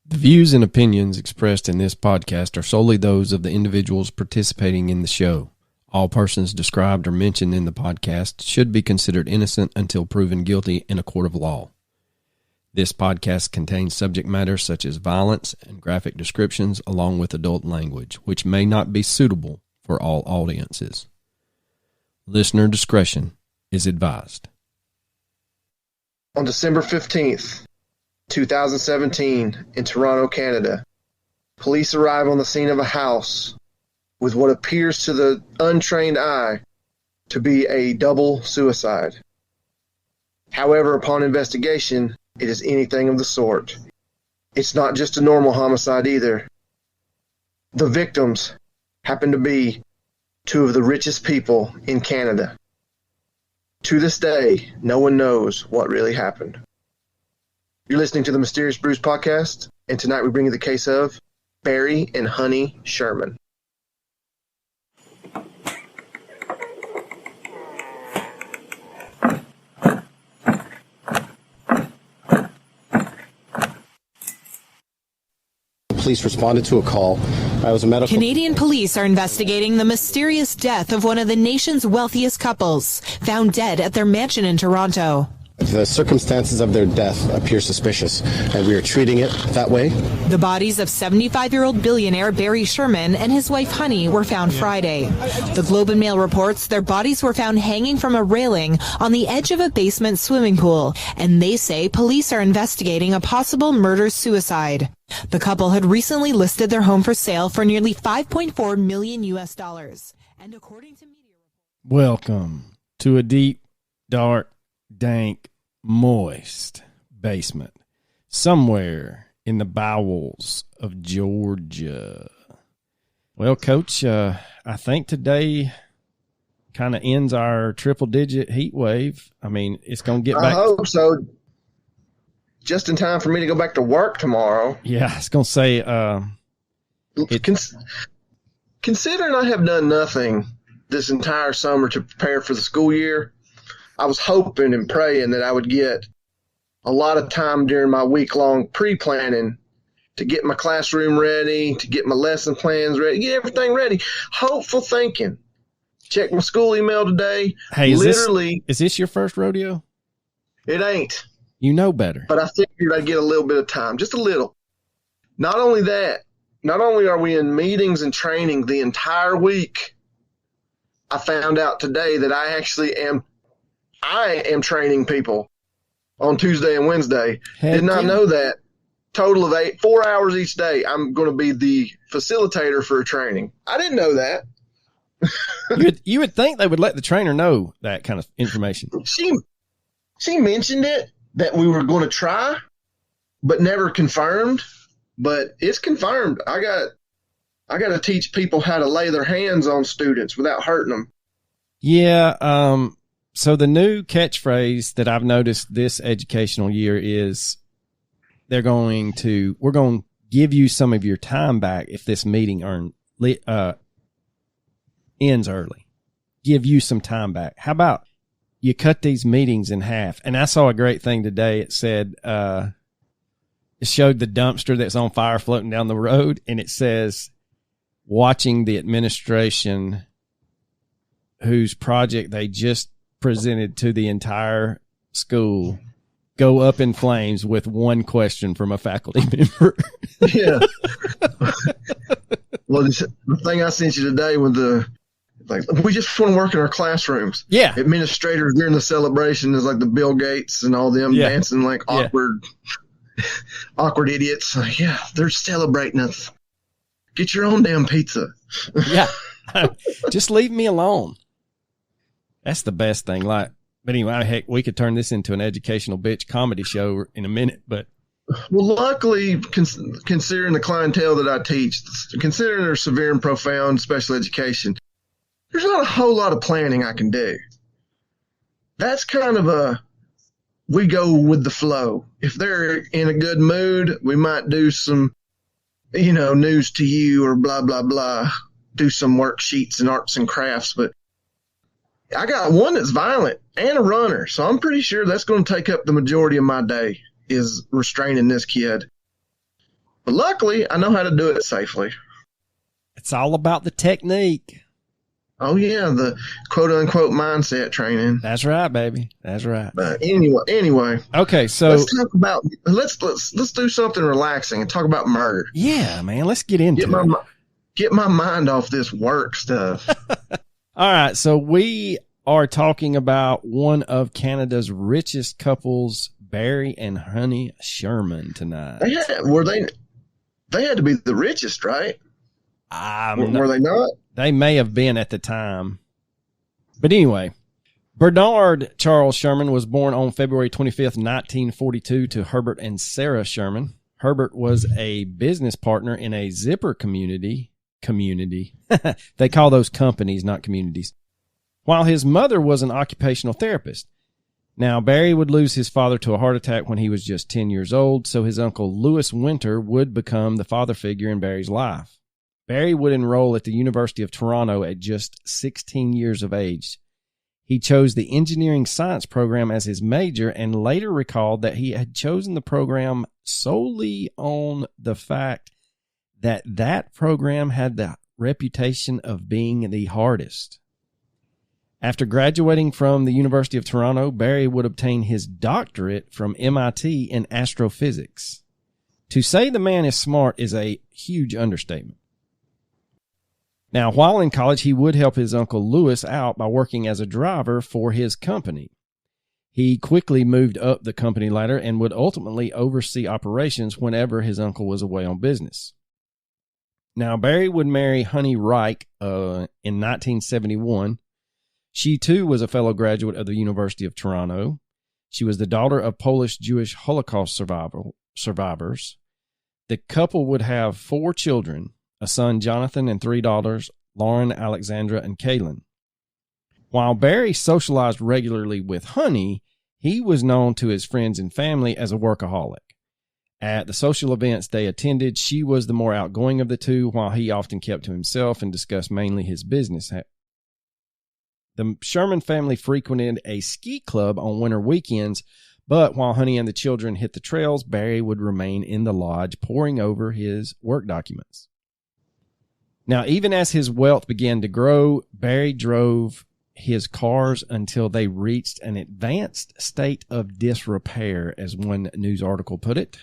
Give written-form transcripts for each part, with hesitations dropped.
The views and opinions expressed in this podcast are solely those of the individuals participating in the show. All persons described or mentioned in the podcast should be considered innocent until proven guilty in a court of law. This podcast contains subject matter such as violence and graphic descriptions along with adult language, which may not be suitable for all audiences. Listener discretion is advised. On December 15th, 2017, in Toronto, Canada, police arrive on the scene of a house with what appears to the untrained eye to be a double suicide. However, upon investigation, it is anything of the sort. It's not just a normal homicide either. The victims happen to be two of the richest people in Canada. To this day, no one knows what really happened. You're listening to the Mysterious Brews podcast, and tonight we bring you the case of Barry and Honey Sherman. Police responded to a call. I was a medical. Canadian police are investigating the mysterious death of one of the nation's wealthiest couples, found dead at their mansion in Toronto. The circumstances of their death appear suspicious, and we are treating it that way. The bodies of 75-year-old billionaire Barry Sherman and his wife Honey were found Friday. The Globe and Mail reports their bodies were found hanging from a railing on the edge of a basement swimming pool, and they say police are investigating a possible murder-suicide. The couple had recently listed their home for sale for nearly $5.4 million. And according to media reports, Welcome to a deep, dark, dank, moist basement somewhere in the bowels of Georgia. Well, Coach, I think today kind of ends our triple-digit heat wave. I mean, it's going to get back. I hope so. Just in time for me to go back to work tomorrow. Yeah, I was going to say. Considering I have done nothing this entire summer to prepare for the school year, I was hoping and praying that I would get a lot of time during my week-long pre-planning to get my classroom ready, to get my lesson plans ready, get everything ready. Hopeful thinking. Check my school email today. Hey, is this your first rodeo? It ain't. You know better. But I figured I'd get a little bit of time, just a little. Not only that, not only are we in meetings and training the entire week, I found out today that I am training people on Tuesday and Wednesday. Did not know that. Total of 4 hours each day. I'm going to be the facilitator for a training. I didn't know that. You would think they would let the trainer know that kind of information. She mentioned it, that we were going to try, but never confirmed. But it's confirmed. I got to teach people how to lay their hands on students without hurting them. Yeah. So the new catchphrase that I've noticed this educational year is we're going to give you some of your time back if this meeting ends early. Give you some time back. How about you cut these meetings in half? And I saw a great thing today. It said, it showed the dumpster that's on fire floating down the road, and it says, watching the administration whose project they just presented to the entire school go up in flames with one question from a faculty member. Yeah. Well, the thing I sent you today with we just want to work in our classrooms. Yeah. Administrators during the celebration is like the Bill Gates and all them dancing like awkward idiots. Yeah, they're celebrating us. Get your own damn pizza. Yeah. Just leave me alone. That's the best thing. But anyway, heck, we could turn this into an educational bitch comedy show in a minute, but. Well, luckily, considering the clientele that I teach, considering their severe and profound special education, there's not a whole lot of planning I can do. That's kind of we go with the flow. If they're in a good mood, we might do some, news to you or blah, blah, blah, do some worksheets and arts and crafts. But I got one that's violent and a runner, so I'm pretty sure that's going to take up the majority of my day is restraining this kid. But luckily, I know how to do it safely. It's all about the technique. Oh yeah, the quote unquote mindset training. That's right, baby. That's right. But anyway. Okay, so let's do something relaxing and talk about murder. Yeah, man, let's get into it. Get my mind off this work stuff. All right, so we are talking about one of Canada's richest couples, Barry and Honey Sherman, tonight. They had to be the richest, right? Were they not? They may have been at the time. But anyway, Bernard Charles Sherman was born on February 25th, 1942 to Herbert and Sarah Sherman. Herbert was a business partner in a zipper community. They call those companies, not communities. While his mother was an occupational therapist. Now, Barry would lose his father to a heart attack when he was just 10 years old, so his uncle Lewis Winter would become the father figure in Barry's life. Barry would enroll at the University of Toronto at just 16 years of age. He chose the engineering science program as his major and later recalled that he had chosen the program solely on the fact that program had the reputation of being the hardest. After graduating from the University of Toronto, Barry would obtain his doctorate from MIT in astrophysics. To say the man is smart is a huge understatement. Now, while in college, he would help his uncle Lewis out by working as a driver for his company. He quickly moved up the company ladder and would ultimately oversee operations whenever his uncle was away on business. Now, Barry would marry Honey Reich in 1971. She, too, was a fellow graduate of the University of Toronto. She was the daughter of Polish-Jewish Holocaust survivors. The couple would have 4 children, a son, Jonathan, and 3 daughters, Lauren, Alexandra, and Kaylin. While Barry socialized regularly with Honey, he was known to his friends and family as a workaholic. At the social events they attended, she was the more outgoing of the two, while he often kept to himself and discussed mainly his business. The Sherman family frequented a ski club on winter weekends, but while Honey and the children hit the trails, Barry would remain in the lodge poring over his work documents. Now, even as his wealth began to grow, Barry drove his cars until they reached an advanced state of disrepair, as one news article put it.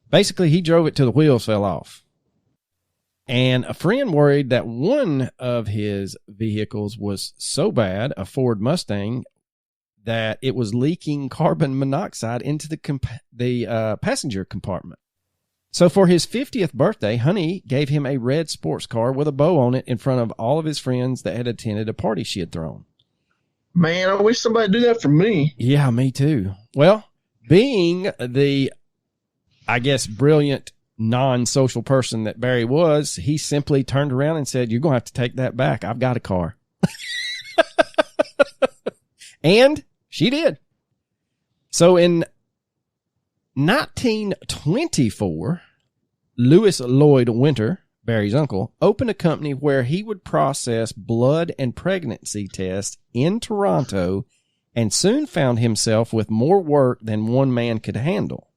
Basically, he drove it till the wheels fell off. And a friend worried that one of his vehicles was so bad, a Ford Mustang, that it was leaking carbon monoxide into the passenger compartment. So for his 50th birthday, Honey gave him a red sports car with a bow on it in front of all of his friends that had attended a party she had thrown. Man, I wish somebody would do that for me. Yeah, me too. Well, being the, I guess, brilliant, non-social person that Barry was, he simply turned around and said, "You're going to have to take that back. I've got a car." And she did. So in 1924, Lewis Lloyd Winter, Barry's uncle, opened a company where he would process blood and pregnancy tests in Toronto and soon found himself with more work than one man could handle.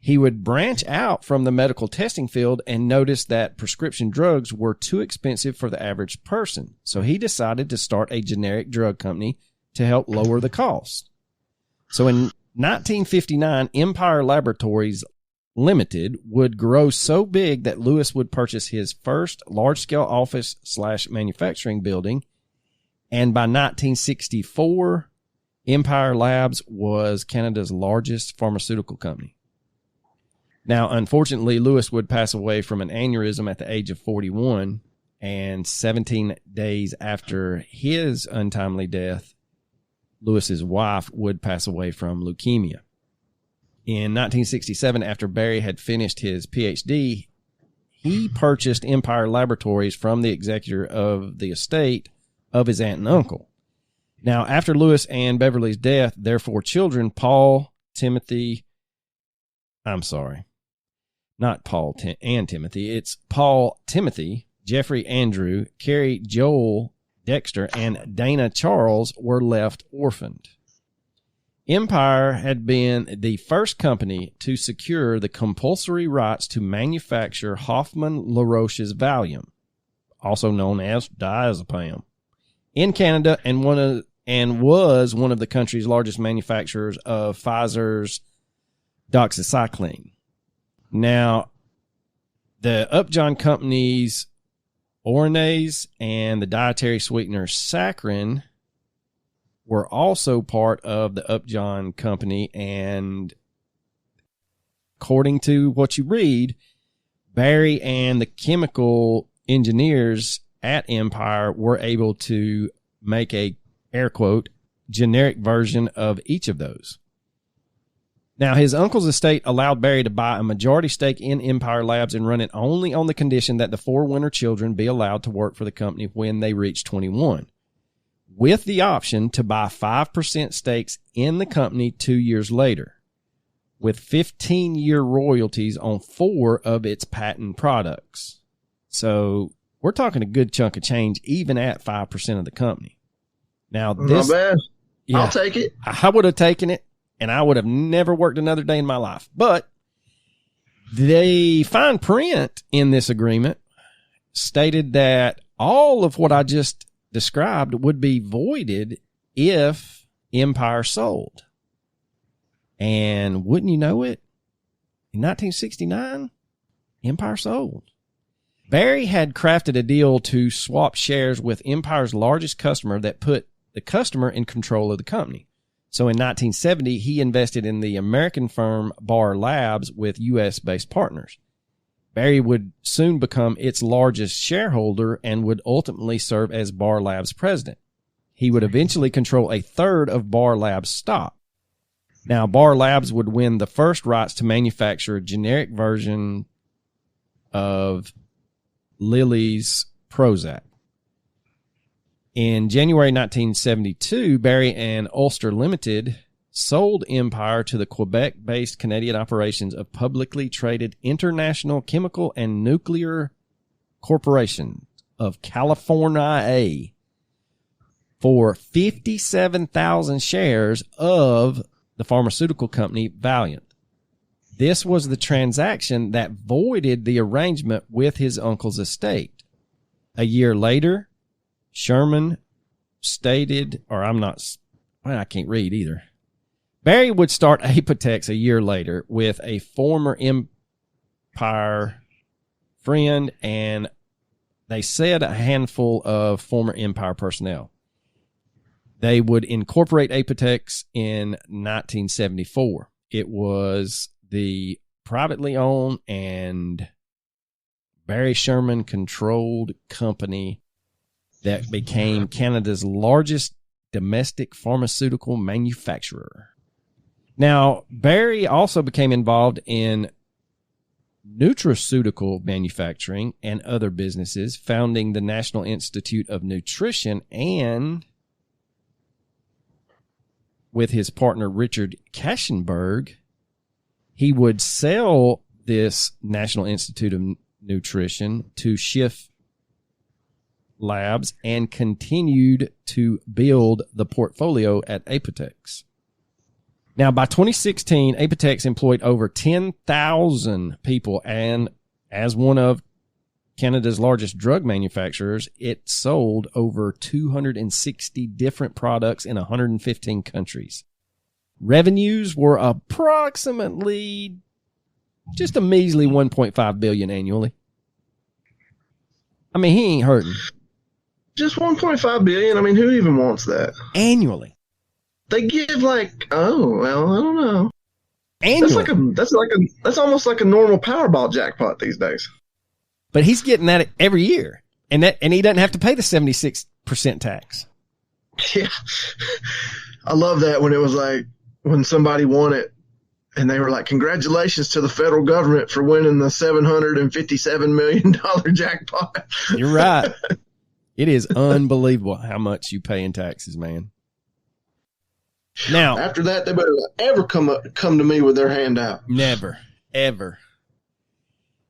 He would branch out from the medical testing field and noticed that prescription drugs were too expensive for the average person. So he decided to start a generic drug company to help lower the cost. So in 1959, Empire Laboratories Limited would grow so big that Lewis would purchase his first large-scale office/manufacturing building. And by 1964, Empire Labs was Canada's largest pharmaceutical company. Now, unfortunately, Lewis would pass away from an aneurysm at the age of 41, and 17 days after his untimely death, Lewis's wife would pass away from leukemia. In 1967, after Barry had finished his PhD, he purchased Empire Laboratories from the executor of the estate of his aunt and uncle. Now, after Lewis and Beverly's death, their 4 children, it's Paul, Timothy, Jeffrey, Andrew, Carrie, Joel, Dexter, and Dana Charles were left orphaned. Empire had been the first company to secure the compulsory rights to manufacture Hoffmann La Roche's Valium, also known as diazepam, in Canada, and was one of the country's largest manufacturers of Pfizer's doxycycline. Now, the Upjohn Company's Oronase and the dietary sweetener saccharin were also part of the Upjohn Company, and according to what you read, Barry and the chemical engineers at Empire were able to make a, air quote, generic version of each of those. Now, his uncle's estate allowed Barry to buy a majority stake in Empire Labs and run it only on the condition that the 4 Winter children be allowed to work for the company when they reach 21, with the option to buy 5% stakes in the company 2 years later, with 15-year royalties on 4 of its patent products. So we're talking a good chunk of change, even at 5% of the company. Now, this, not bad. Yeah, I'll take it. I would have taken it, and I would have never worked another day in my life. But the fine print in this agreement stated that all of what I just described would be voided if Empire sold. And wouldn't you know it, in 1969, Empire sold. Barry had crafted a deal to swap shares with Empire's largest customer that put the customer in control of the company. So in 1970, he invested in the American firm Bar Labs with U.S.-based partners. Barry would soon become its largest shareholder and would ultimately serve as Bar Labs president. He would eventually control a third of Bar Labs stock. Now, Bar Labs would win the first rights to manufacture a generic version of Lilly's Prozac. In January 1972, Barry and Ulster Limited sold Empire to the Quebec-based Canadian operations of publicly traded International Chemical and Nuclear Corporation of California for 57,000 shares of the pharmaceutical company Valiant. This was the transaction that voided the arrangement with his uncle's estate. A year later, Sherman stated, I can't read either. Barry would start Apotex a year later with a former Empire friend, and they said a handful of former Empire personnel. They would incorporate Apotex in 1974. It was the privately owned and Barry Sherman controlled company that became Canada's largest domestic pharmaceutical manufacturer. Now, Barry also became involved in nutraceutical manufacturing and other businesses, founding the National Institute of Nutrition, and with his partner Richard Kashenberg, he would sell this National Institute of Nutrition to Schiff Labs and continued to build the portfolio at Apotex. Now, by 2016, Apotex employed over 10,000 people, and as one of Canada's largest drug manufacturers, it sold over 260 different products in 115 countries. Revenues were approximately just a measly $1.5 billion annually. I mean, he ain't hurting. Just $1.5 billion. I mean, who even wants that? Annually. They give I don't know. Annually. That's almost like a normal Powerball jackpot these days. But he's getting that every year, and he doesn't have to pay the 76% tax. Yeah, I love that when it was when somebody won it, and they were like, "Congratulations to the federal government for winning the $757 million jackpot." You're right. It is unbelievable how much you pay in taxes, man. Now, after that, they better ever come to me with their hand out. Never, ever.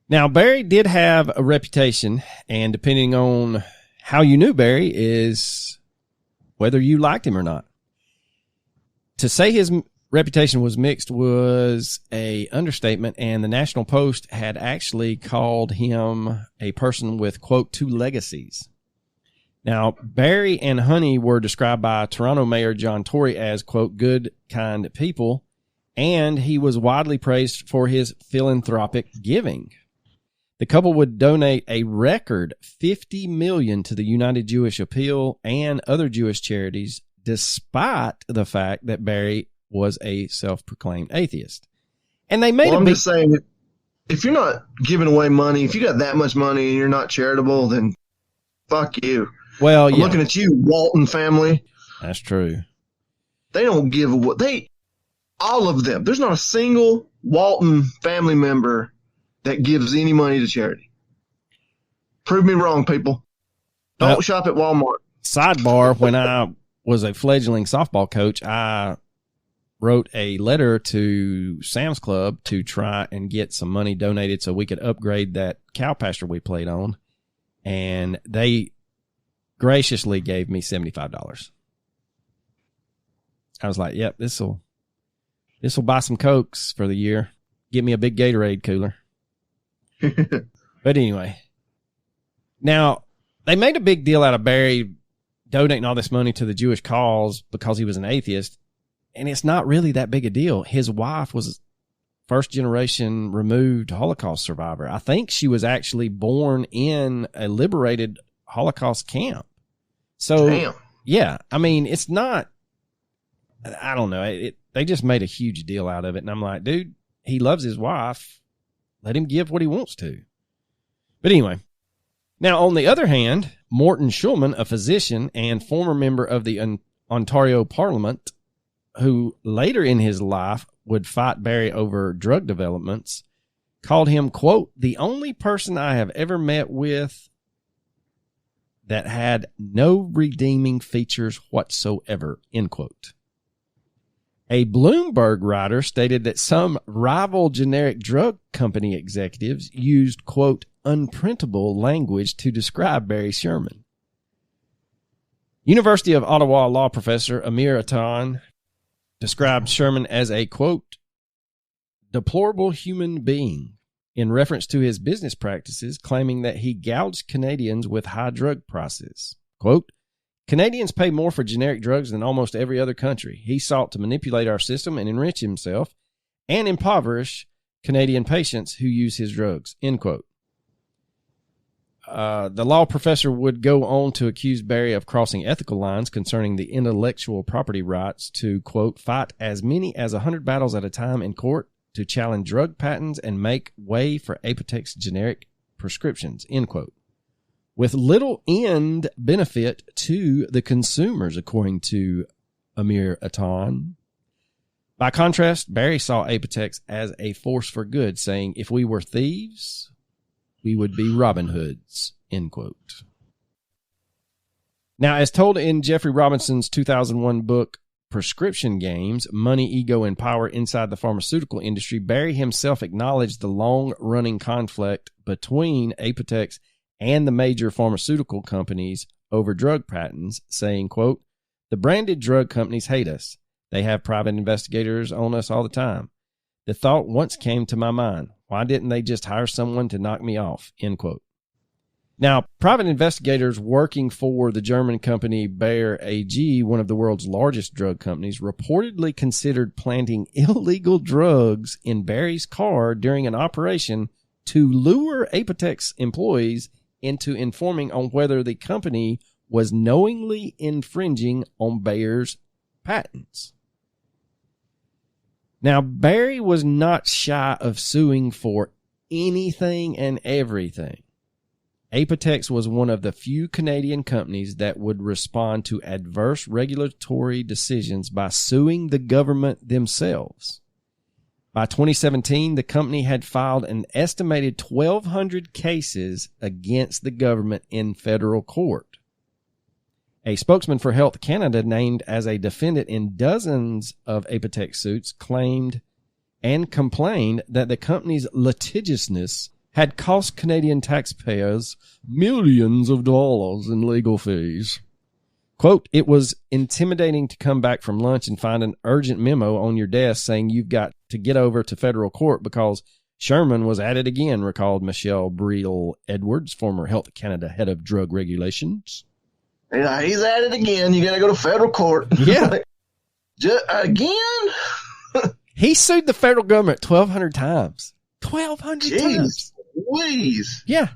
Now, Barry did have a reputation, and depending on how you knew Barry is whether you liked him or not. To say his reputation was mixed was a understatement, and the National Post had actually called him a person with, quote, two legacies. Now, Barry and Honey were described by Toronto Mayor John Tory as, quote, good, kind people, and he was widely praised for his philanthropic giving. The couple would donate a record $50 million to the United Jewish Appeal and other Jewish charities, despite the fact that Barry was a self-proclaimed atheist. And they made I'm just saying, if you're not giving away money, if you got that much money and you're not charitable, then fuck you. Well, I'm looking at you, Walton family. That's true. They don't give away. All of them. There's not a single Walton family member that gives any money to charity. Prove me wrong, people. Don't shop at Walmart. Sidebar, when I was a fledgling softball coach, I wrote a letter to Sam's Club to try and get some money donated so we could upgrade that cow pasture we played on. And they graciously gave me $75. I was like, yep, this will buy some Cokes for the year. Get me a big Gatorade cooler. But anyway, now they made a big deal out of Barry donating all this money to the Jewish cause because he was an atheist. And it's not really that big a deal. His wife was first generation removed Holocaust survivor. I think she was actually born in a liberated Holocaust camp. So, damn. Yeah, I mean, it's not, I don't know. They just made a huge deal out of it. And I'm like, dude, he loves his wife. Let him give what he wants to. But anyway, now on the other hand, Morton Schulman, a physician and former member of the Ontario Parliament, who later in his life would fight Barry over drug developments, called him, quote, the only person I have ever met with that had no redeeming features whatsoever, end quote. A Bloomberg writer stated that some rival generic drug company executives used, quote, unprintable language to describe Barry Sherman. University of Ottawa law professor Amir Atan described Sherman as a, quote, deplorable human being in reference to his business practices, claiming that he gouged Canadians with high drug prices. Quote, Canadians pay more for generic drugs than almost every other country. He sought to manipulate our system and enrich himself and impoverish Canadian patients who use his drugs, end quote. The law professor would go on to accuse Barry of crossing ethical lines concerning the intellectual property rights to, quote, fight as many as 100 battles at a time in court to challenge drug patents and make way for Apotex generic prescriptions, end quote. With little end benefit to the consumers, according to Amir Atan. By contrast, Barry saw Apotex as a force for good, saying, if we were thieves, we would be Robin Hoods, end quote. Now, as told in Jeffrey Robinson's 2001 book, Prescription Games, Money, Ego, and Power Inside the Pharmaceutical Industry, Barry himself acknowledged the long-running conflict between Apotex and the major pharmaceutical companies over drug patents, saying, quote, the branded drug companies hate us. They have private investigators on us all the time. The thought once came to my mind, why didn't they just hire someone to knock me off, end quote. Now, private investigators working for the German company Bayer AG, one of the world's largest drug companies, reportedly considered planting illegal drugs in Barry's car during an operation to lure Apotex employees into informing on whether the company was knowingly infringing on Bayer's patents. Now, Barry was not shy of suing for anything and everything. Apotex was one of the few Canadian companies that would respond to adverse regulatory decisions by suing the government themselves. By 2017, the company had filed an estimated 1,200 cases against the government in federal court. A spokesman for Health Canada, named as a defendant in dozens of Apotex suits, claimed and complained that the company's litigiousness had cost Canadian taxpayers millions of dollars in legal fees. Quote, it was intimidating to come back from lunch and find an urgent memo on your desk saying you've got to get over to federal court because Sherman was at it again, recalled Michelle Briel Edwards, former Health Canada head of drug regulations. Yeah, he's at it again. You got to go to federal court. Yeah. Again? He sued the federal government 1,200 times. 1,200 times. Please. Yeah.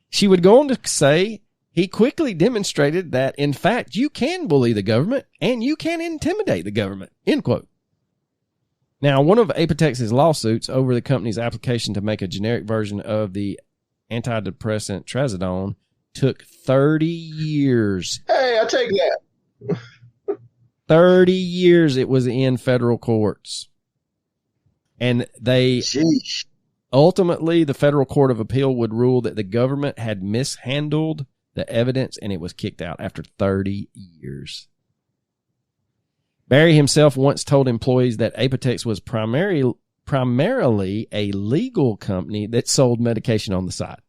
She would go on to say he quickly demonstrated that, in fact, you can bully the government and you can intimidate the government, end quote. Now, one of Apotex's lawsuits over the company's application to make a generic version of the antidepressant trazodone took 30 years. Hey, I take that. 30 years it was in federal courts. And they ultimately, the Federal Court of Appeal would rule that the government had mishandled the evidence and it was kicked out after 30 years. Barry himself once told employees that Apotex was primarily a legal company that sold medication on the side.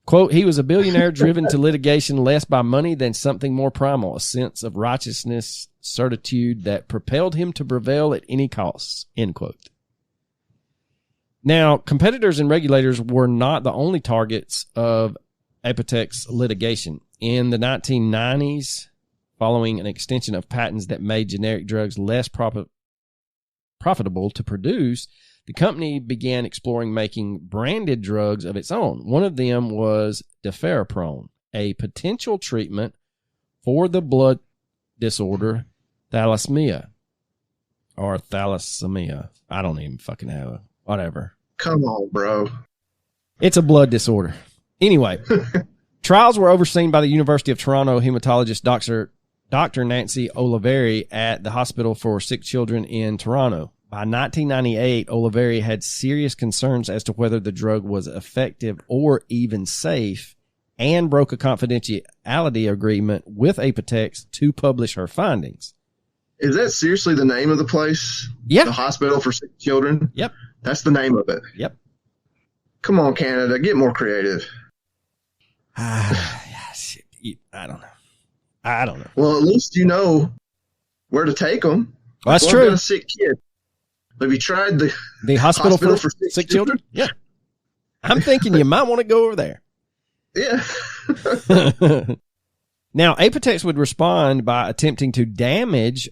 Quote, he was a billionaire driven to litigation less by money than something more primal, a sense of righteousness, certitude that propelled him to prevail at any cost, end quote. Now, competitors and regulators were not the only targets of Apotex litigation. In the 1990s, following an extension of patents that made generic drugs less profitable to produce, the company began exploring making branded drugs of its own. One of them was deferoprone, a potential treatment for the blood disorder thalassemia. Or thalassemia. I don't even fucking know. Whatever. Come on, bro. It's a blood disorder. Anyway, trials were overseen by the University of Toronto hematologist Dr. Nancy Oliveri at the Hospital for Sick Children in Toronto. By 1998, Oliveri had serious concerns as to whether the drug was effective or even safe and broke a confidentiality agreement with Apotex to publish her findings. Is that seriously the name of the place? Yeah. The Hospital for Sick Children? Yep. That's the name of it? Yep. Come on, Canada. Get more creative. Shit. I don't know. Well, at least you know where to take them. Well, that's true. I've got a sick kid. Have you tried the hospital for sick children? Yeah. I'm thinking you might want to go over there. Yeah. Now, Apotex would respond by attempting to damage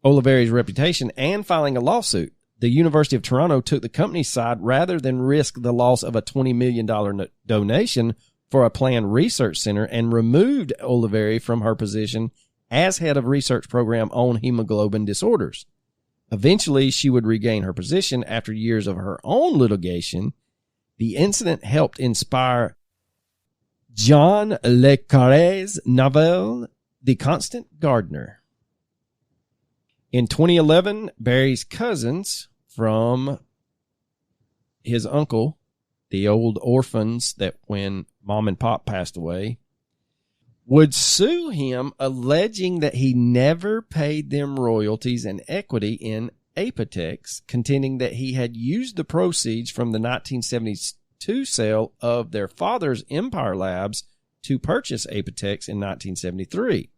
Oliveri's reputation and filing a lawsuit. The University of Toronto took the company's side rather than risk the loss of a $20 million donation for a planned research center and removed Oliveri from her position as head of research program on hemoglobin disorders. Eventually, she would regain her position after years of her own litigation. The incident helped inspire John Le Carré's novel, The Constant Gardener. In 2011, Barry's cousins from his uncle, the old orphans that when mom and pop passed away, would sue him alleging that he never paid them royalties and equity in Apotex, contending that he had used the proceeds from the 1972 sale of their father's Empire Labs to purchase Apotex in 1973.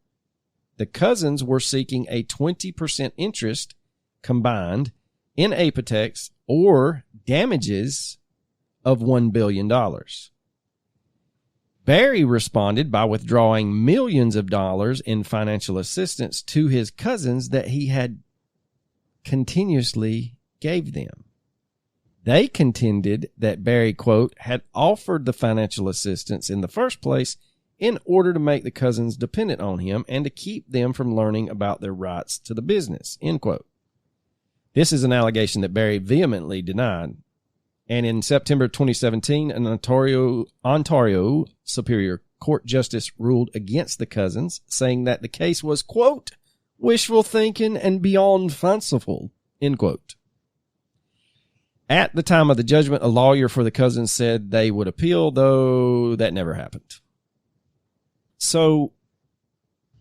The cousins were seeking a 20% interest combined in Apotex or damages of $1 billion. Barry responded by withdrawing millions of dollars in financial assistance to his cousins that he had continuously gave them. They contended that Barry, quote, had offered the financial assistance in the first place in order to make the cousins dependent on him and to keep them from learning about their rights to the business, end quote. This is an allegation that Barry vehemently denied. And in September 2017, an Ontario Superior Court justice ruled against the cousins, saying that the case was, quote, wishful thinking and beyond fanciful, end quote. At the time of the judgment, a lawyer for the cousins said they would appeal, though that never happened. So,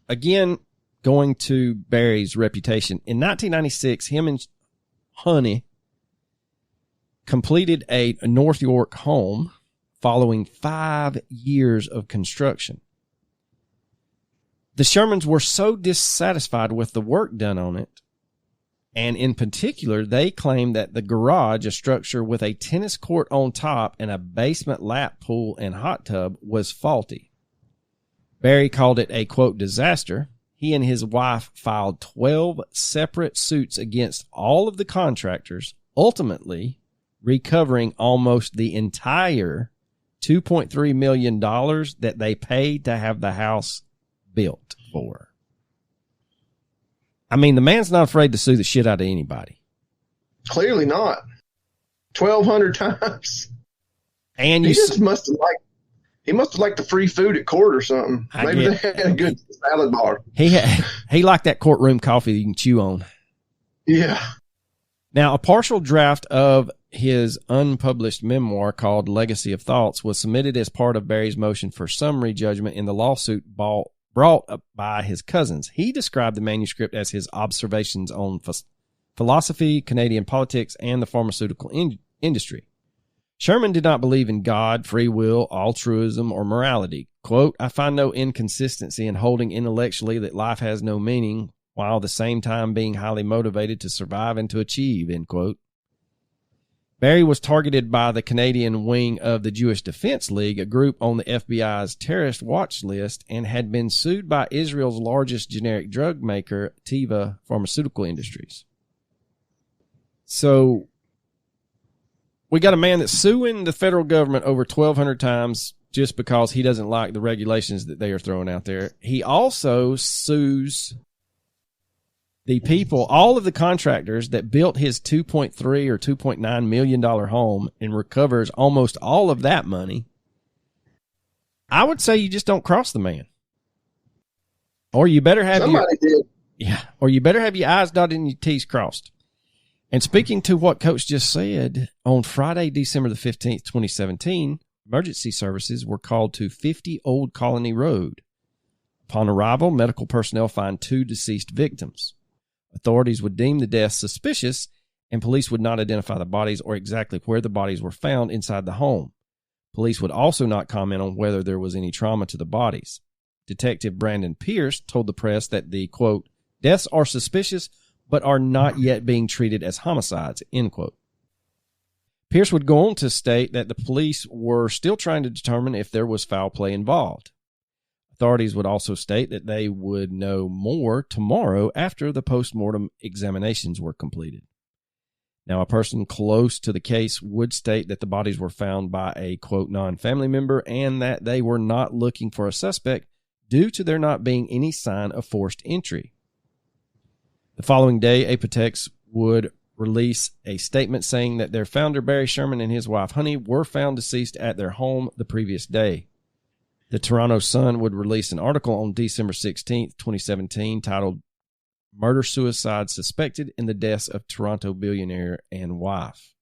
again, going to Barry's reputation. In 1996, him and Honey completed a North York home following 5 years of construction. The Shermans were so dissatisfied with the work done on it, and in particular, they claimed that the garage, a structure with a tennis court on top and a basement lap pool and hot tub, was faulty. Barry called it a, quote, disaster. He and his wife filed 12 separate suits against all of the contractors, ultimately recovering almost the entire $2.3 million that they paid to have the house built for. I mean, the man's not afraid to sue the shit out of anybody. Clearly not. 1,200 times. And he must have liked the free food at court or something. Maybe they had a good salad bar. He liked that courtroom coffee that you can chew on. Yeah. Now, a partial draft of his unpublished memoir called Legacy of Thoughts was submitted as part of Barry's motion for summary judgment in the lawsuit brought up by his cousins. He described the manuscript as his observations on philosophy, Canadian politics, and the pharmaceutical industry. Sherman did not believe in God, free will, altruism, or morality. Quote, I find no inconsistency in holding intellectually that life has no meaning, while at the same time being highly motivated to survive and to achieve, end quote. Barry was targeted by the Canadian wing of the Jewish Defense League, a group on the FBI's terrorist watch list, and had been sued by Israel's largest generic drug maker, Teva Pharmaceutical Industries. So we got a man that's suing the federal government over 1,200 times just because he doesn't like the regulations that they are throwing out there. He also sues the people, all of the contractors that built his $2.3 or $2.9 million home, and recovers almost all of that money. I would say you just don't cross the man. Or you better have or you better have your I's dotted and your T's crossed. And speaking to what Coach just said, on Friday, December the 15th, 2017, emergency services were called to 50 Old Colony Road. Upon arrival, medical personnel find 2 deceased victims. Authorities would deem the deaths suspicious, and police would not identify the bodies or exactly where the bodies were found inside the home. Police would also not comment on whether there was any trauma to the bodies. Detective Brandon Pierce told the press that the, quote, deaths are suspicious but are not yet being treated as homicides, end quote. Pierce would go on to state that the police were still trying to determine if there was foul play involved. Authorities would also state that they would know more tomorrow after the post-mortem examinations were completed. Now, a person close to the case would state that the bodies were found by a, quote, non-family member and that they were not looking for a suspect due to there not being any sign of forced entry. The following day, Apotex would release a statement saying that their founder, Barry Sherman, and his wife, Honey, were found deceased at their home the previous day. The Toronto Sun would release an article on December 16th, 2017, titled Murder-Suicide Suspected in the Deaths of Toronto Billionaire and Wife.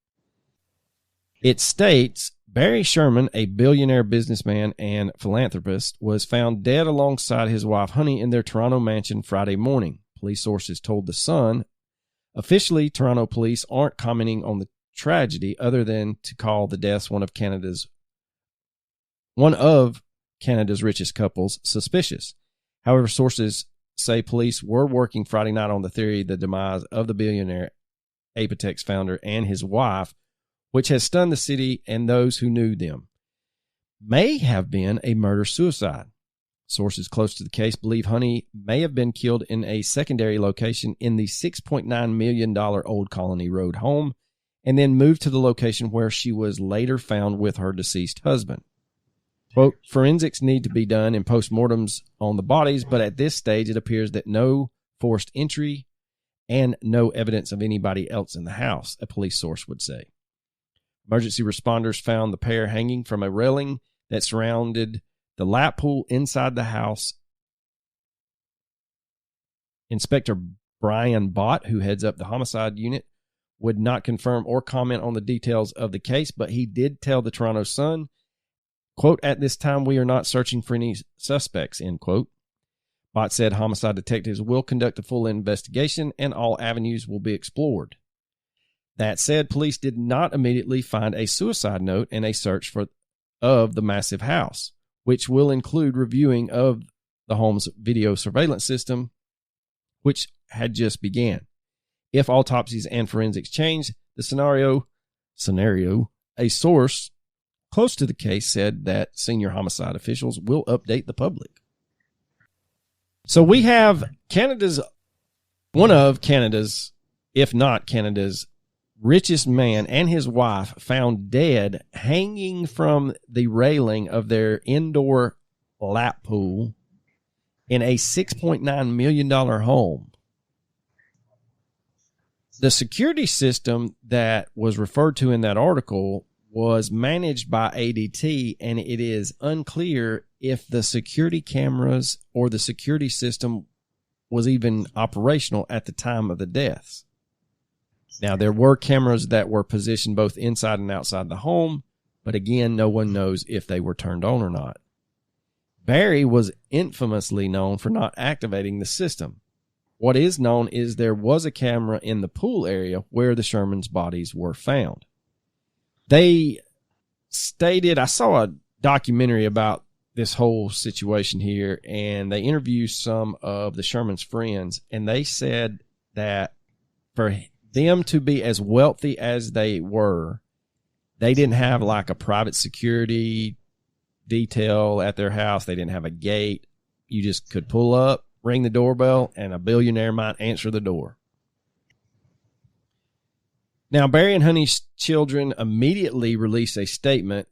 It states, Barry Sherman, a billionaire businessman and philanthropist, was found dead alongside his wife, Honey, in their Toronto mansion Friday morning. Police sources told The Sun. Officially, Toronto police aren't commenting on the tragedy other than to call the deaths one of Canada's richest couples suspicious. However, sources say police were working Friday night on the theory the demise of the billionaire Apotex founder and his wife, which has stunned the city and those who knew them, may have been a murder-suicide. Sources close to the case believe Honey may have been killed in a secondary location in the $6.9 million Old Colony Road home and then moved to the location where she was later found with her deceased husband. Quote, forensics need to be done in postmortems on the bodies, but at this stage it appears that no forced entry and no evidence of anybody else in the house, a police source would say. Emergency responders found the pair hanging from a railing that surrounded the lap pool inside the house. Inspector Brian Bott, who heads up the homicide unit, would not confirm or comment on the details of the case, but he did tell the Toronto Sun, quote, at this time, we are not searching for any suspects, end quote. Bott said homicide detectives will conduct a full investigation and all avenues will be explored. That said, police did not immediately find a suicide note in a search of the massive house, which will include reviewing of the home's video surveillance system, which had just began. If autopsies and forensics change the scenario, a source close to the case said that senior homicide officials will update the public. So we have one of Canada's, if not Canada's, richest man and his wife found dead hanging from the railing of their indoor lap pool in a $6.9 million home. The security system that was referred to in that article was managed by ADT, and it is unclear if the security cameras or the security system was even operational at the time of the deaths. Now, there were cameras that were positioned both inside and outside the home, but again, no one knows if they were turned on or not. Barry was infamously known for not activating the system. What is known is there was a camera in the pool area where the Shermans' bodies were found. They stated, I saw a documentary about this whole situation here, and they interviewed some of the Shermans' friends, and they said that for them to be as wealthy as they were, they didn't have like a private security detail at their house. They didn't have a gate. You just could pull up, ring the doorbell, and a billionaire might answer the door. Now, Barry and Honey's children immediately released a statement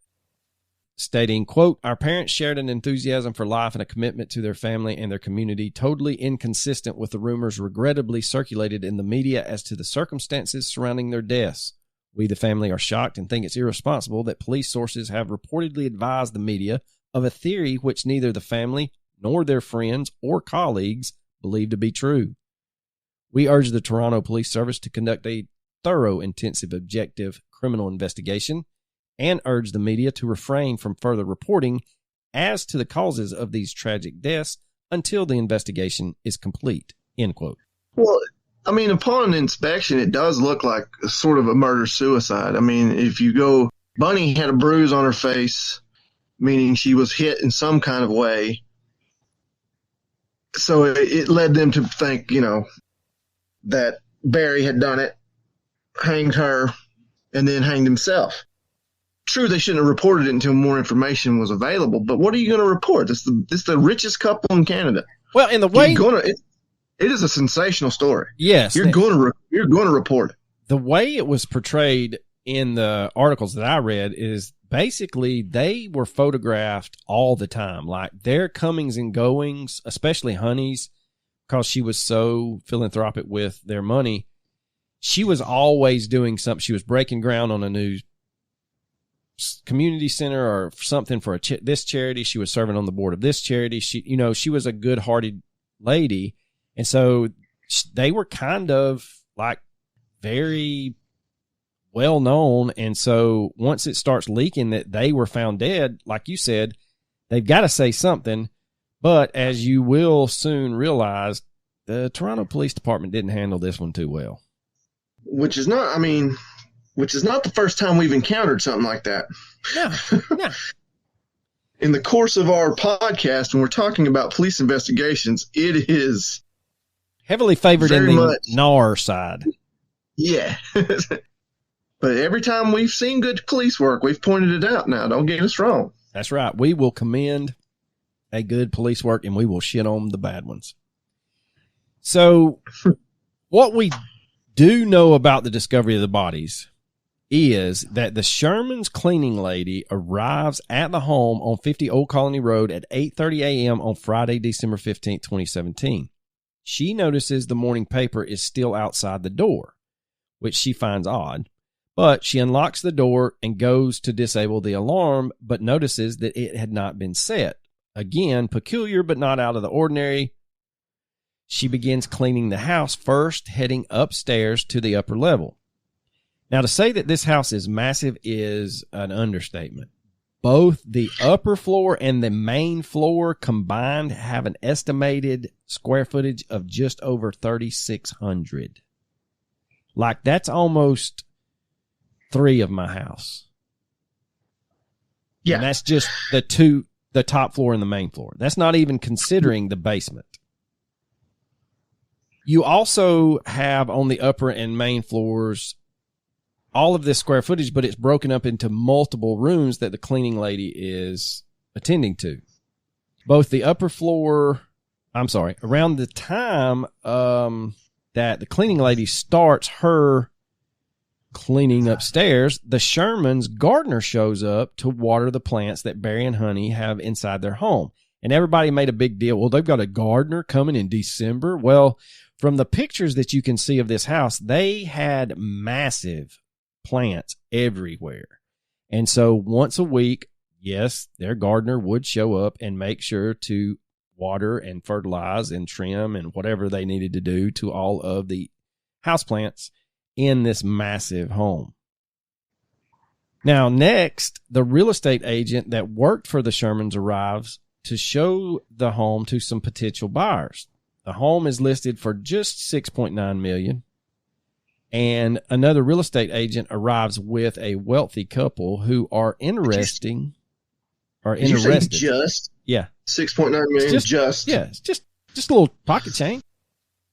stating, quote, "Our parents shared an enthusiasm for life and a commitment to their family and their community, totally inconsistent with the rumors regrettably circulated in the media as to the circumstances surrounding their deaths. We, the family, are shocked and think it's irresponsible that police sources have reportedly advised the media of a theory which neither the family nor their friends or colleagues believe to be true. We urge the Toronto Police Service to conduct a thorough, intensive, objective criminal investigation and urge the media to refrain from further reporting as to the causes of these tragic deaths until the investigation is complete." End quote. Well, I mean, upon inspection, it does look like sort of a murder-suicide. I mean, if you go, Bunny had a bruise on her face, meaning she was hit in some kind of way. So it led them to think, that Barry had done it, hanged her, and then hanged himself. True, they shouldn't have reported it until more information was available, but what are you going to report? This is the richest couple in Canada. Well, in the way it is a sensational story. Yes, you're going to report it. The way it was portrayed in the articles that I read is basically they were photographed all the time, like their comings and goings, especially Honey's, because she was so philanthropic with their money. She was always doing something. She was breaking ground on a new community center or something for this charity. She was serving on the board of this charity. She was a good-hearted lady. And so they were kind of like very well known. And so once it starts leaking that they were found dead, like you said, they've got to say something. But as you will soon realize, the Toronto Police Department didn't handle this one too well. Which is not the first time we've encountered something like that. No. In the course of our podcast, when we're talking about police investigations, it is heavily favored in the NAR side. Yeah. But every time we've seen good police work, we've pointed it out now. Don't get us wrong. That's right. We will commend a good police work, and we will shit on the bad ones. So what we do know about the discovery of the bodies is that the Sherman's cleaning lady arrives at the home on 50 Old Colony Road at 8:30 a.m. on Friday, December 15th, 2017. She notices the morning paper is still outside the door, which she finds odd, but she unlocks the door and goes to disable the alarm, but notices that it had not been set. Again, peculiar but not out of the ordinary. She begins cleaning the house first, heading upstairs to the upper level. Now, to say that this house is massive is an understatement. Both the upper floor and the main floor combined have an estimated square footage of just over 3,600. Like, that's almost 3 of my house. Yeah. And that's just the two the top floor and the main floor. That's not even considering the basement. You also have on the upper and main floors all of this square footage, but it's broken up into multiple rooms that the cleaning lady is attending to. Both the upper floor, around the time that the cleaning lady starts her cleaning upstairs, the Sherman's gardener shows up to water the plants that Barry and Honey have inside their home. And everybody made a big deal. Well, they've got a gardener coming in December. Well, from the pictures that you can see of this house, they had massive plants everywhere. And so once a week, yes, their gardener would show up and make sure to water and fertilize and trim and whatever they needed to do to all of the houseplants in this massive home. Now, next, the real estate agent that worked for the Shermans arrives to show the home to some potential buyers. The home is listed for just $6.9 million. And another real estate agent arrives with a wealthy couple who are interested. Did you say just? Yeah. 6.9 million just? Yeah, it's just a little pocket change.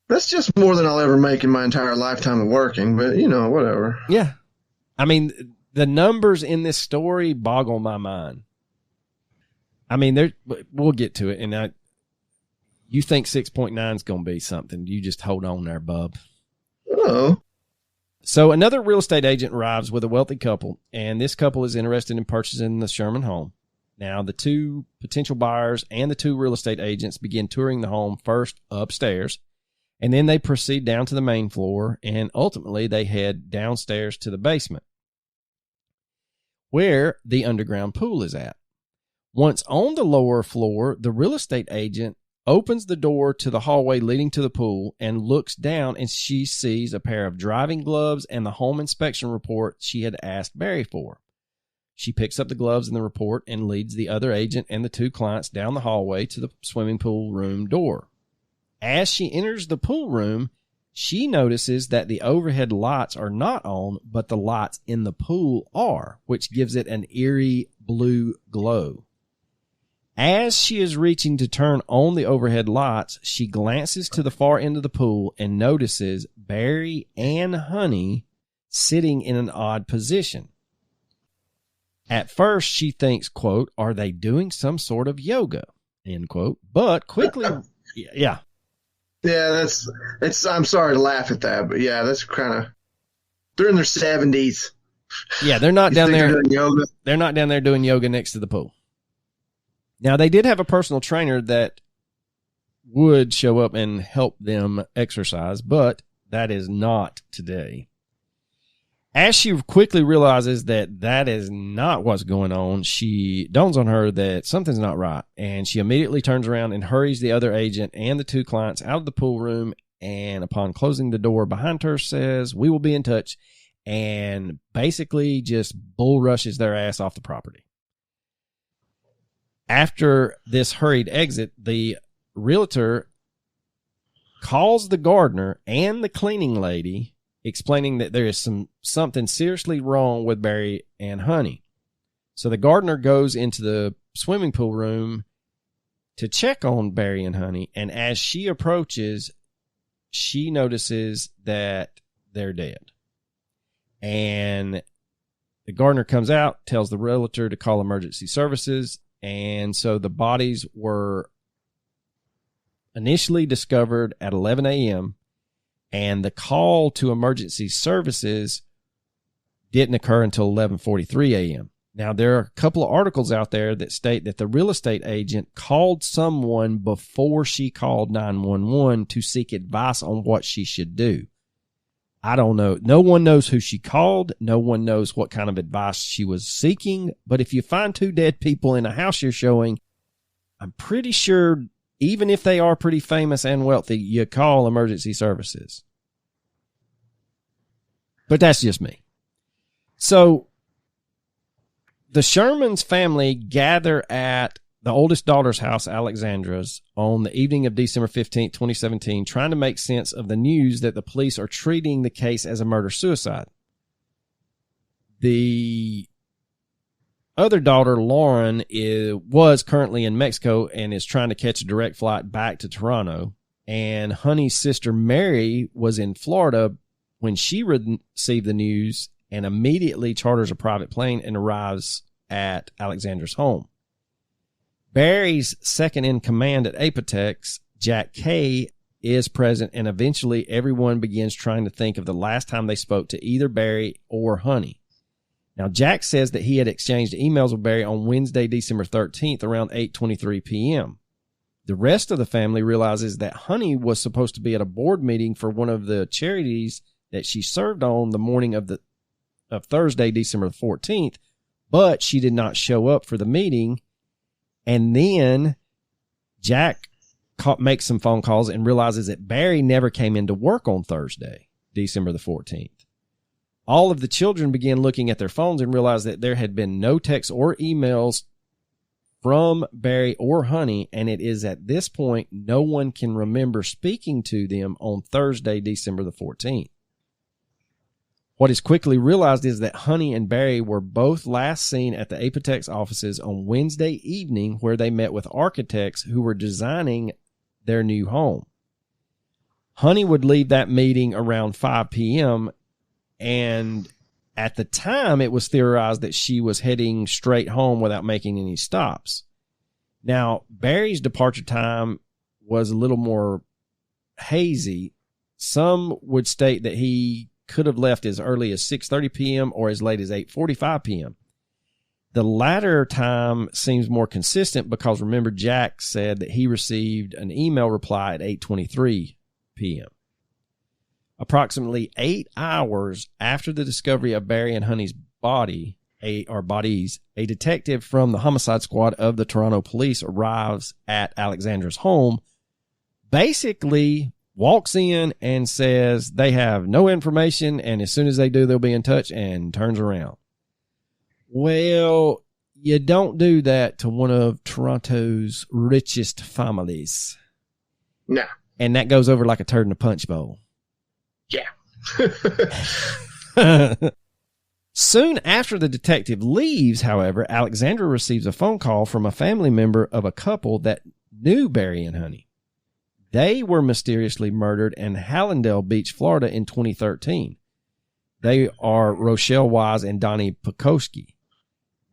That's just more than I'll ever make in my entire lifetime of working, but, whatever. Yeah. I mean, the numbers in this story boggle my mind. I mean, we'll get to it, and you think 6.9 is going to be something. You just hold on there, bub. Oh. So another real estate agent arrives with a wealthy couple, and this couple is interested in purchasing the Sherman home. Now, the two potential buyers and the two real estate agents begin touring the home first upstairs, and then they proceed down to the main floor, and ultimately they head downstairs to the basement, where the underground pool is at. Once on the lower floor, the real estate agent opens the door to the hallway leading to the pool and looks down, and she sees a pair of driving gloves and the home inspection report she had asked Barry for. She picks up the gloves and the report and leads the other agent and the two clients down the hallway to the swimming pool room door. As she enters the pool room, she notices that the overhead lights are not on, but the lights in the pool are, which gives it an eerie blue glow. As she is reaching to turn on the overhead lights, she glances to the far end of the pool and notices Barry and Honey sitting in an odd position. At first, she thinks, quote, "Are they doing some sort of yoga?" End quote. But quickly, yeah. Yeah, it's. I'm sorry to laugh at that, but yeah, that's kind of. They're in their 70s. Yeah, they're not down there doing yoga. They're not down there doing yoga next to the pool. Now, they did have a personal trainer that would show up and help them exercise, but that is not today. As she quickly realizes that is not what's going on, she dawns on her that something's not right, and she immediately turns around and hurries the other agent and the two clients out of the pool room, and upon closing the door behind her says, "We will be in touch," and basically just bull rushes their ass off the property. After this hurried exit, the realtor calls the gardener and the cleaning lady, explaining that there is something seriously wrong with Barry and Honey. So the gardener goes into the swimming pool room to check on Barry and Honey, and as she approaches, she notices that they're dead. And the gardener comes out, tells the realtor to call emergency services, and so the bodies were initially discovered at 11 a.m., and the call to emergency services didn't occur until 11:43 a.m. Now, there are a couple of articles out there that state that the real estate agent called someone before she called 911 to seek advice on what she should do. I don't know. No one knows who she called. No one knows what kind of advice she was seeking. But if you find two dead people in a house you're showing, I'm pretty sure, even if they are pretty famous and wealthy, you call emergency services. But that's just me. So the Sherman's family gather at the oldest daughter's house, Alexandra's, on the evening of December 15th, 2017, trying to make sense of the news that the police are treating the case as a murder-suicide. The other daughter, Lauren, was currently in Mexico and is trying to catch a direct flight back to Toronto. And Honey's sister, Mary, was in Florida when she received the news and immediately charters a private plane and arrives at Alexandra's home. Barry's second in command at Apotex, Jack Kay, is present, and eventually everyone begins trying to think of the last time they spoke to either Barry or Honey. Now, Jack says that he had exchanged emails with Barry on Wednesday, December 13th, around 8:23 p.m. The rest of the family realizes that Honey was supposed to be at a board meeting for one of the charities that she served on the morning of Thursday, December 14th, but she did not show up for the meeting. And then Jack makes some phone calls and realizes that Barry never came into work on Thursday, December the 14th. All of the children began looking at their phones and realized that there had been no texts or emails from Barry or Honey, and it is at this point no one can remember speaking to them on Thursday, December the 14th. What is quickly realized is that Honey and Barry were both last seen at the Apotex offices on Wednesday evening, where they met with architects who were designing their new home. Honey would leave that meeting around 5 p.m., and at the time, it was theorized that she was heading straight home without making any stops. Now, Barry's departure time was a little more hazy. Some would state that he could have left as early as 6:30 p.m. or as late as 8:45 p.m. The latter time seems more consistent because, remember, Jack said that he received an email reply at 8:23 p.m. Approximately 8 hours after the discovery of Barry and Honey's bodies, a detective from the homicide squad of the Toronto police arrives at Alexandra's home, basically walks in and says they have no information, and as soon as they do, they'll be in touch, and turns around. Well, you don't do that to one of Toronto's richest families. No. And that goes over like a turd in a punch bowl. Yeah. Soon after the detective leaves, however, Alexandra receives a phone call from a family member of a couple that knew Barry and Honey. They were mysteriously murdered in Hallandale Beach, Florida in 2013. They are Rochelle Wise and Donnie Pekoski.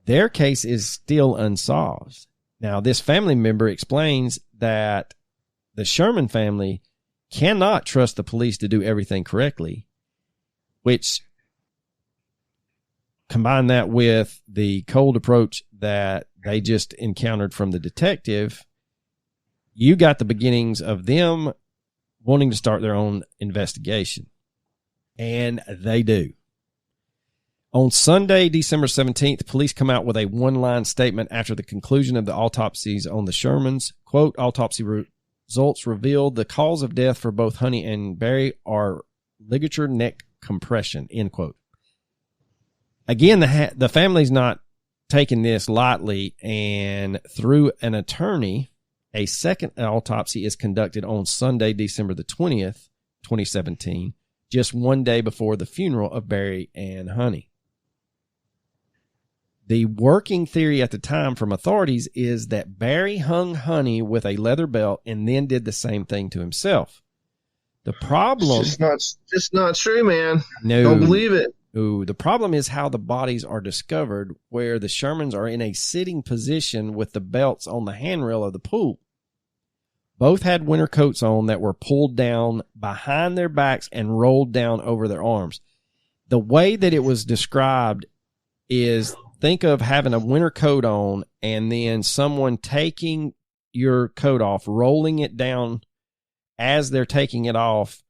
Their case is still unsolved. Now, this family member explains that the Sherman family cannot trust the police to do everything correctly, which, combine that with the cold approach that they just encountered from the detective, you got the beginnings of them wanting to start their own investigation. And they do. On Sunday, December 17th, police come out with a one-line statement after the conclusion of the autopsies on the Shermans. Quote, autopsy results revealed the cause of death for both Honey and Barry are ligature neck compression, end quote. Again, the family's not taking this lightly, and through an attorney, a second autopsy is conducted on Sunday, December the 20th, 2017, just one day before the funeral of Barry and Honey. The working theory at the time from authorities is that Barry hung Honey with a leather belt and then did the same thing to himself. The problem... It's just not true, man. No. Don't believe it. Ooh, the problem is how the bodies are discovered, where the Shermans are in a sitting position with the belts on the handrail of the pool. Both had winter coats on that were pulled down behind their backs and rolled down over their arms. The way that it was described is, think of having a winter coat on and then someone taking your coat off, rolling it down as they're taking it off,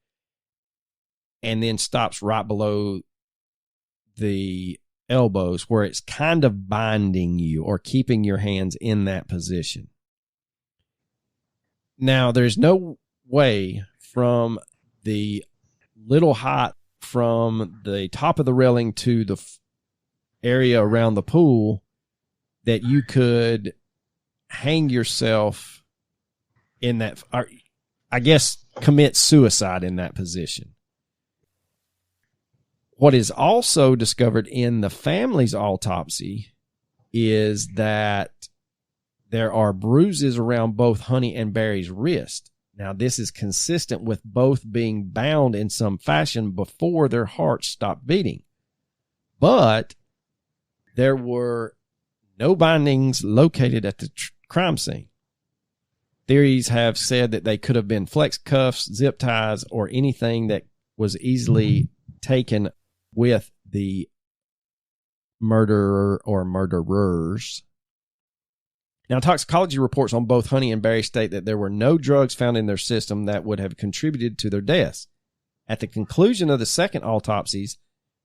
and then stops right below the elbows where it's kind of binding you or keeping your hands in that position. Now, there's no way from the little height from the top of the railing to the area around the pool that you could hang yourself in that, or I guess commit suicide in that position. What is also discovered in the family's autopsy is that there are bruises around both Honey and Barry's wrist. Now, this is consistent with both being bound in some fashion before their hearts stopped beating. But there were no bindings located at the crime scene. Theories have said that they could have been flex cuffs, zip ties, or anything that was easily taken with the murderer or murderers. Now, toxicology reports on both Honey and Barry state that there were no drugs found in their system that would have contributed to their deaths. At the conclusion of the second autopsies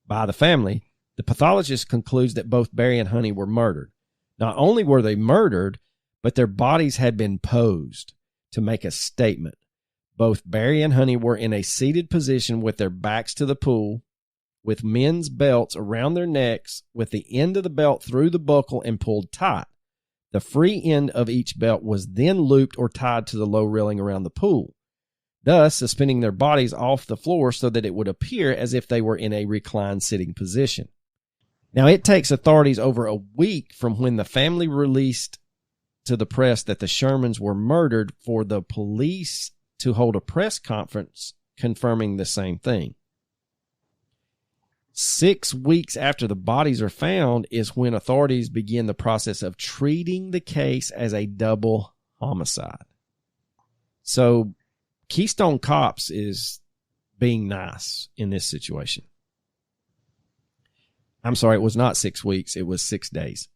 by the family, the pathologist concludes that both Barry and Honey were murdered. Not only were they murdered, but their bodies had been posed to make a statement. Both Barry and Honey were in a seated position with their backs to the pool, with men's belts around their necks, with the end of the belt through the buckle and pulled tight. The free end of each belt was then looped or tied to the low railing around the pool, thus suspending their bodies off the floor so that it would appear as if they were in a reclined sitting position. Now, it takes authorities over a week from when the family released to the press that the Shermans were murdered for the police to hold a press conference confirming the same thing. 6 weeks after the bodies are found is when authorities begin the process of treating the case as a double homicide. So Keystone Cops is being nice in this situation. I'm sorry, it was not 6 weeks. It was 6 days.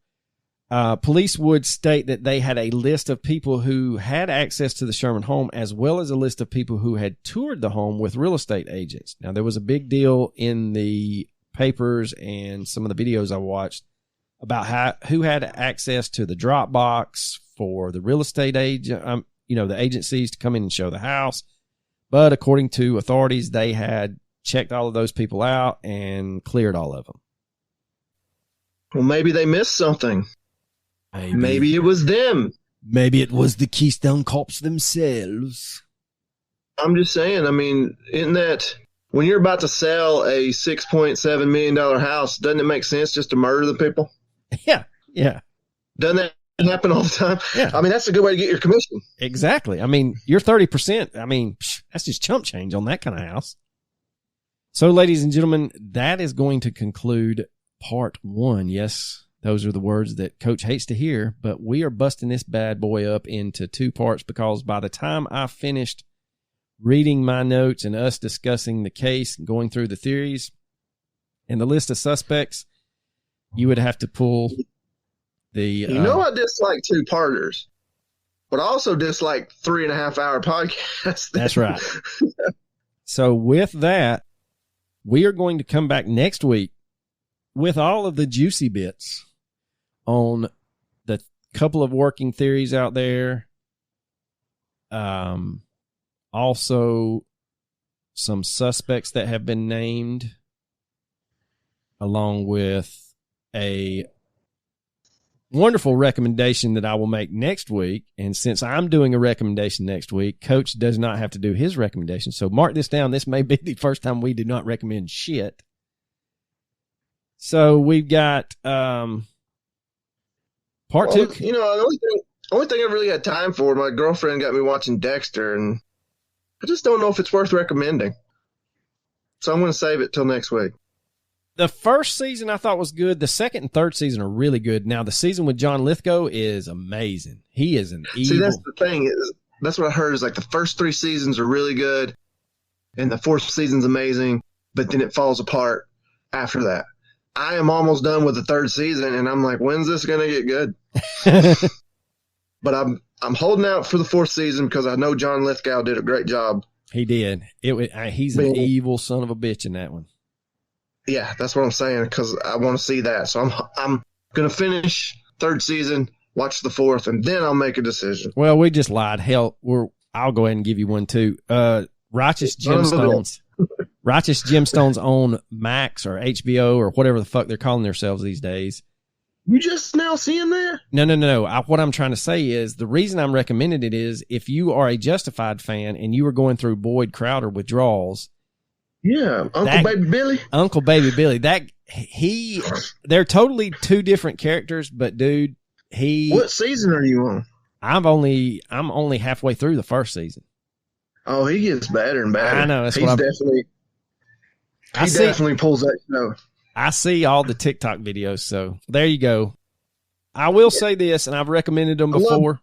Police would state that they had a list of people who had access to the Sherman home, as well as a list of people who had toured the home with real estate agents. Now, there was a big deal in the papers and some of the videos I watched about who had access to the Dropbox for the real estate agent, the agencies to come in and show the house. But according to authorities, they had checked all of those people out and cleared all of them. Well, maybe they missed something. Maybe it was them. Maybe it was the Keystone Cops themselves. I'm just saying, isn't that when you're about to sell a $6.7 million house, doesn't it make sense just to murder the people? Yeah, yeah. Doesn't that happen all the time? Yeah. That's a good way to get your commission. Exactly. You're 30%. That's just chump change on that kind of house. So, ladies and gentlemen, that is going to conclude part 1. Yes, those are the words that Coach hates to hear, but we are busting this bad boy up into 2 parts because by the time I finished reading my notes and us discussing the case and going through the theories and the list of suspects, you would have to pull the... I dislike 2-parters, but I also dislike 3.5-hour podcasts. That's right. So with that, we are going to come back next week with all of the juicy bits on the couple of working theories out there. Also some suspects that have been named, along with a wonderful recommendation that I will make next week. And since I'm doing a recommendation next week, Coach does not have to do his recommendation. So mark this down. This may be the first time we do not recommend shit. So we've got part 2. The only thing I really had time for, my girlfriend got me watching Dexter, and I just don't know if it's worth recommending. So I'm going to save it till next week. The first season I thought was good. The second and third season are really good. Now, the season with John Lithgow is amazing. He is an evil... See, that's the thing. That's what I heard is like the first 3 seasons are really good, and the 4th season's amazing, but then it falls apart after that. I am almost done with the 3rd season, and I'm like, when's this going to get good? But I'm holding out for the 4th season because I know John Lithgow did a great job. He did. He's an evil son of a bitch in that one. Yeah, that's what I'm saying, because I want to see that. So I'm going to finish 3rd season, watch the 4th, and then I'll make a decision. Well, we just lied. Hell, I'll go ahead and give you one too. Righteous Gemstones. Righteous Gemstones on Max or HBO or whatever the fuck they're calling themselves these days. You just now seeing that? No. What I'm trying to say is the reason I'm recommending it is if you are a Justified fan and you are going through Boyd Crowder withdrawals, Yeah, Baby Billy. Uncle Baby Billy. They're totally two different characters, but dude, What season are you on? I'm only halfway through the first season. Oh, he gets better and better. I know. He definitely pulls that show. I see all the TikTok videos, so there you go. I will say this, and I've recommended them before.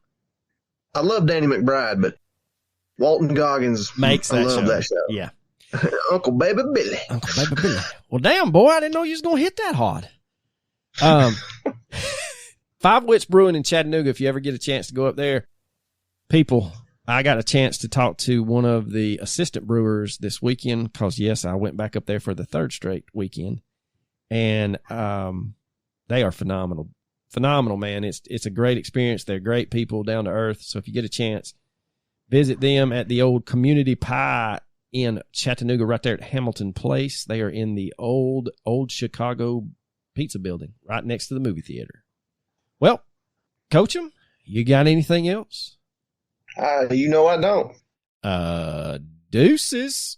I love Danny McBride, but Walton Goggins makes that show. That show. Yeah. Uncle Baby Billy. Uncle Baby Billy. Well, damn, boy, I didn't know you was going to hit that hard. Five Wits Brewing in Chattanooga, if you ever get a chance to go up there. People, I got a chance to talk to one of the assistant brewers this weekend because, yes, I went back up there for the third straight weekend. And they are phenomenal. Phenomenal, man. It's a great experience. They're great people, down to earth. So if you get a chance, visit them at the old Community Pie in Chattanooga, right there at Hamilton Place. They are in the old Chicago pizza building, right next to the movie theater. Well, Coach 'em, you got anything else? You know I don't. Deuces.